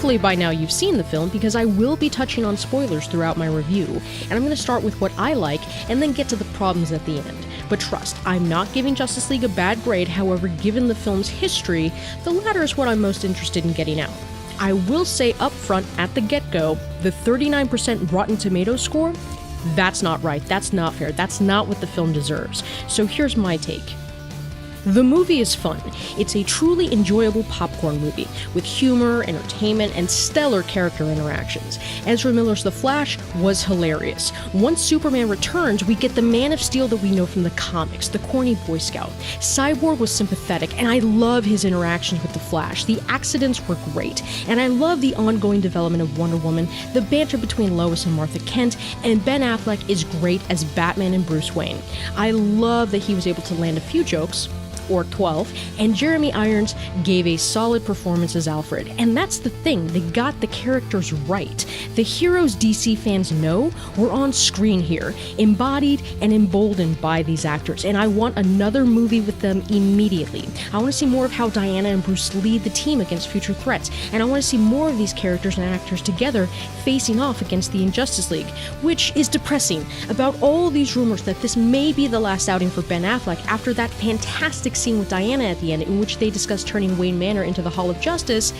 Hopefully by now you've seen the film, because I will be touching on spoilers throughout my review, and I'm going to start with what I like and then get to the problems at the end. But trust, I'm not giving Justice League a bad grade, however, given the film's history, the latter is what I'm most interested in getting out. I will say up front, at the get-go, the 39% Rotten Tomatoes score, that's not right, that's not fair, that's not what the film deserves. So here's my take. The movie is fun. It's a truly enjoyable popcorn movie, with humor, entertainment, and stellar character interactions. Ezra Miller's The Flash was hilarious. Once Superman returns, we get the Man of Steel that we know from the comics, the corny Boy Scout. Cyborg was sympathetic, and I love his interactions with the Flash. The accidents were great, and I love the ongoing development of Wonder Woman, the banter between Lois and Martha Kent, and Ben Affleck is great as Batman and Bruce Wayne. I love that he was able to land a few jokes, or 12, and Jeremy Irons gave a solid performance as Alfred. And that's the thing, they got the characters right. The heroes DC fans know were on screen here, embodied and emboldened by these actors, and I want another movie with them immediately. I want to see more of how Diana and Bruce lead the team against future threats, and I want to see more of these characters and actors together facing off against the Injustice League, which is depressing. About all these rumors that this may be the last outing for Ben Affleck after that fantastic scene with Diana at the end in which they discuss turning Wayne Manor into the Hall of Justice,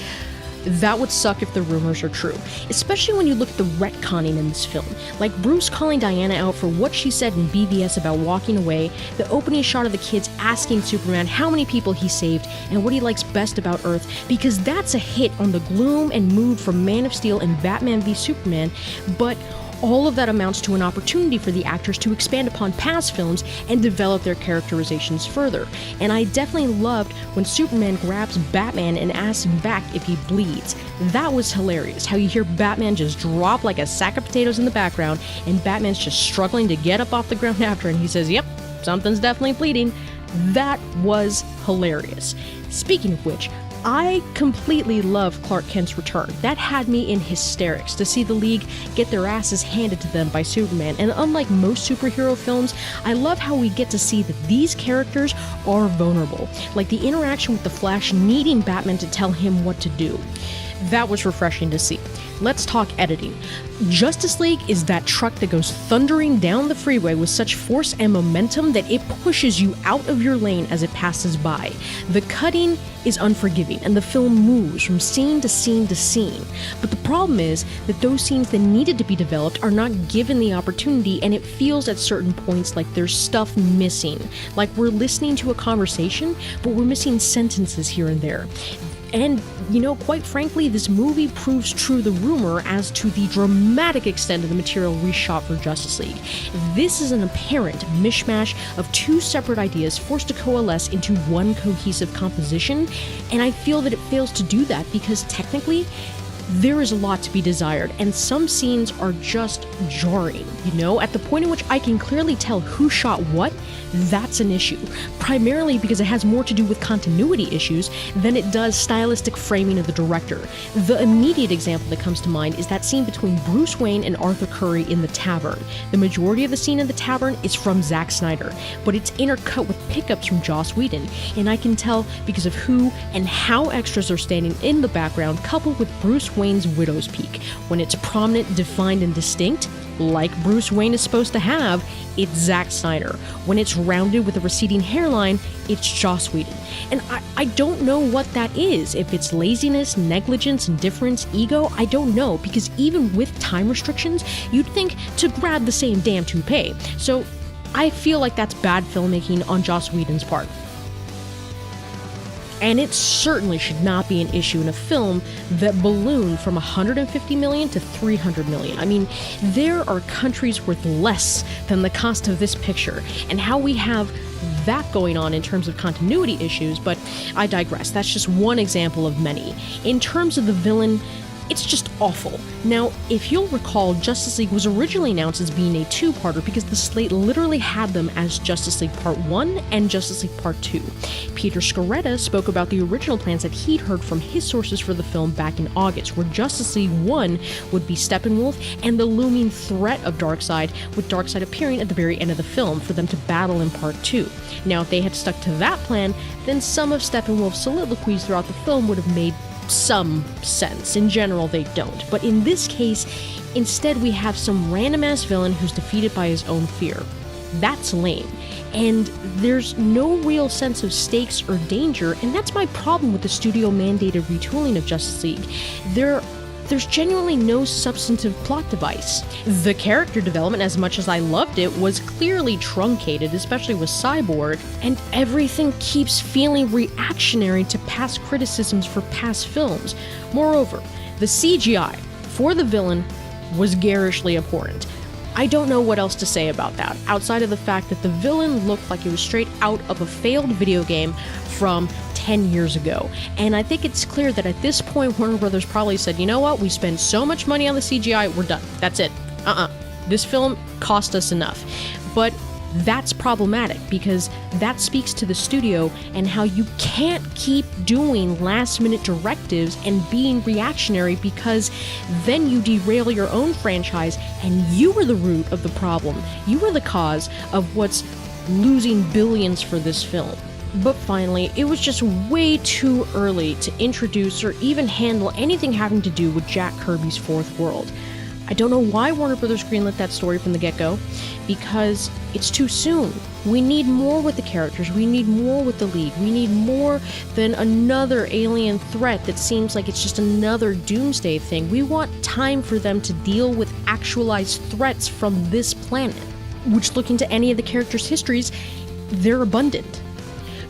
that would suck if the rumors are true, especially when you look at the retconning in this film. Like Bruce calling Diana out for what she said in BVS about walking away, the opening shot of the kids asking Superman how many people he saved and what he likes best about Earth, because that's a hit on the gloom and mood from Man of Steel and Batman v Superman, but all of that amounts to an opportunity for the actors to expand upon past films and develop their characterizations further. And I definitely loved when Superman grabs Batman and asks him back if he bleeds. That was hilarious, how you hear Batman just drop like a sack of potatoes in the background, and Batman's just struggling to get up off the ground after, and he says, "Yep, something's definitely bleeding." That was hilarious. Speaking of which, I completely love Clark Kent's return. That had me in hysterics to see the League get their asses handed to them by Superman, and unlike most superhero films, I love how we get to see that these characters are vulnerable, like the interaction with the Flash needing Batman to tell him what to do. That was refreshing to see. Let's talk editing. Justice League is that truck that goes thundering down the freeway with such force and momentum that it pushes you out of your lane as it passes by. The cutting is unforgiving, and the film moves from scene to scene to scene. But the problem is that those scenes that needed to be developed are not given the opportunity, and it feels at certain points like there's stuff missing. Like we're listening to a conversation, but we're missing sentences here and there. And, you know, quite frankly, this movie proves true the rumor as to the dramatic extent of the material reshot for Justice League. This is an apparent mishmash of two separate ideas forced to coalesce into one cohesive composition, and I feel that it fails to do that because technically, there is a lot to be desired, and some scenes are just jarring, you know? At the point in which I can clearly tell who shot what, that's an issue. Primarily because it has more to do with continuity issues than it does stylistic framing of the director. The immediate example that comes to mind is that scene between Bruce Wayne and Arthur Curry in the tavern. The majority of the scene in the tavern is from Zack Snyder, but it's intercut with pickups from Joss Whedon, and I can tell because of who and how extras are standing in the background, coupled with Bruce Wayne's widow's peak. When it's prominent, defined, and distinct, like Bruce Wayne is supposed to have, it's Zack Snyder. When it's rounded with a receding hairline, it's Joss Whedon. And I don't know what that is. If it's laziness, negligence, indifference, ego, I don't know, because even with time restrictions, you'd think to grab the same damn toupee. So I feel like that's bad filmmaking on Joss Whedon's part. And it certainly should not be an issue in a film that ballooned from $150 million to $300 million. I mean, there are countries worth less than the cost of this picture, and how we have that going on in terms of continuity issues, but I digress. That's just one example of many. In terms of the villain, it's just awful. Now, if you'll recall, Justice League was originally announced as being a two-parter because the slate literally had them as Justice League Part 1 and Justice League Part 2. Peter Sciretta spoke about the original plans that he'd heard from his sources for the film back in August, where Justice League 1 would be Steppenwolf and the looming threat of Darkseid, with Darkseid appearing at the very end of the film for them to battle in Part 2. Now, if they had stuck to that plan, then some of Steppenwolf's soliloquies throughout the film would have made some sense. In general, they don't. But in this case, instead we have some random-ass villain who's defeated by his own fear. That's lame. And there's no real sense of stakes or danger, and that's my problem with the studio-mandated retooling of Justice League. There's genuinely no substantive plot device. The character development, as much as I loved it, was clearly truncated, especially with Cyborg, and everything keeps feeling reactionary to past criticisms for past films. Moreover, the CGI for the villain was garishly abhorrent. I don't know what else to say about that, outside of the fact that the villain looked like it was straight out of a failed video game from 10 years ago. And I think it's clear that at this point, Warner Brothers probably said, you know what, we spend so much money on the CGI, we're done. That's it. This film cost us enough. But that's problematic, because that speaks to the studio and how you can't keep doing last-minute directives and being reactionary, because then you derail your own franchise and you are the root of the problem. You are the cause of what's losing billions for this film. But finally, it was just way too early to introduce or even handle anything having to do with Jack Kirby's Fourth World. I don't know why Warner Brothers greenlit that story from the get-go, because it's too soon. We need more with the characters, we need more with the League, we need more than another alien threat that seems like it's just another doomsday thing. We want time for them to deal with actualized threats from this planet, which, looking to any of the characters' histories, they're abundant.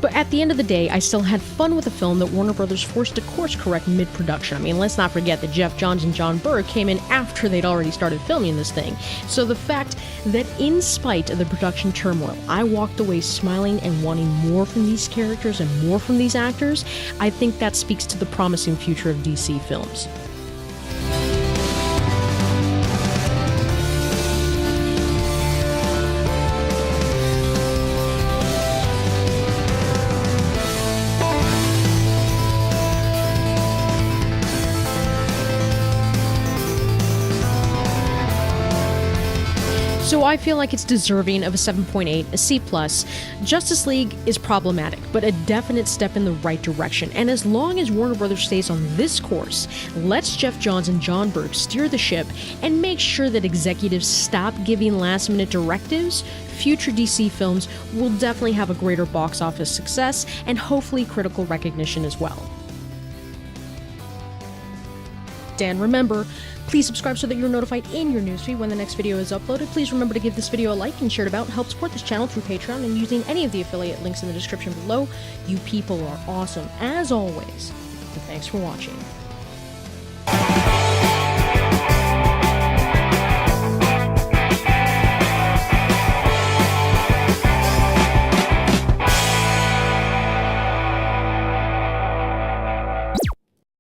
But at the end of the day, I still had fun with a film that Warner Brothers forced to course correct mid-production. I mean, let's not forget that Geoff Johns and John Byrne came in after they'd already started filming this thing. So the fact that in spite of the production turmoil, I walked away smiling and wanting more from these characters and more from these actors, I think that speaks to the promising future of DC films. So I feel like it's deserving of a 7.8, a C+. Justice League is problematic, but a definite step in the right direction. And as long as Warner Brothers stays on this course, lets Geoff Johns and John Byrne steer the ship, and make sure that executives stop giving last-minute directives, future DC films will definitely have a greater box office success and hopefully critical recognition as well. And remember, please subscribe so that you're notified in your newsfeed when the next video is uploaded. Please remember to give this video a like and share it about. Help support this channel through Patreon and using any of the affiliate links in the description below. You people are awesome, as always. And thanks for watching.